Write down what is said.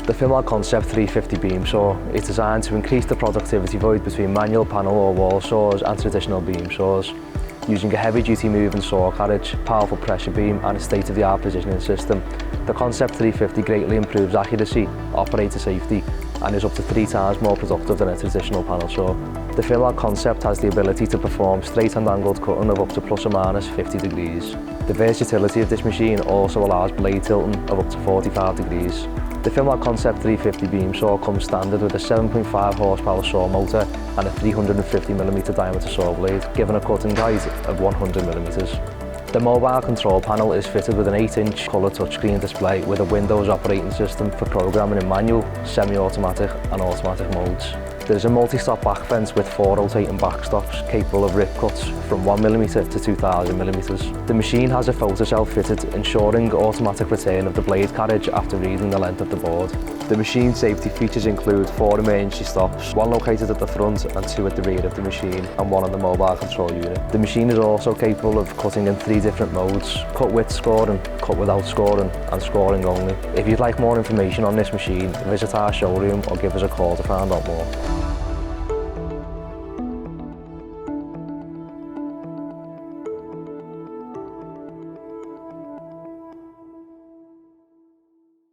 The Fimal Concept 350 beam saw is designed to increase the productivity void between manual panel or wall saws and traditional beam saws, using a heavy-duty moving saw carriage, powerful pressure beam and a state-of-the-art positioning system. The Concept 350 greatly improves accuracy, operator safety and is up to 3 times more productive than a traditional panel saw. The Fimal Concept has the ability to perform straight and angled cutting of up to plus or minus 50 degrees. The versatility of this machine also allows blade tilting of up to 45 degrees. The Fimal Concept 350 beam saw comes standard with a 7.5 horsepower saw motor and a 350mm diameter saw blade, giving a cutting height of 100mm. The mobile control panel is fitted with an 8-inch colour touchscreen display with a Windows operating system for programming in manual, semi-automatic and automatic modes. There is a multi-stop back fence with 4 rotating backstops capable of rip cuts from 1mm to 2000mm. The machine has a photo cell fitted, ensuring automatic return of the blade carriage after reading the length of the board. The machine's safety features include 4 emergency stops, 1 located at the front and 2 at the rear of the machine and 1 on the mobile control unit. The machine is also capable of cutting in 3 different modes: cut with scoring, cut without scoring and scoring only. If you'd like more information on this machine, visit our showroom or give us a call to find out more.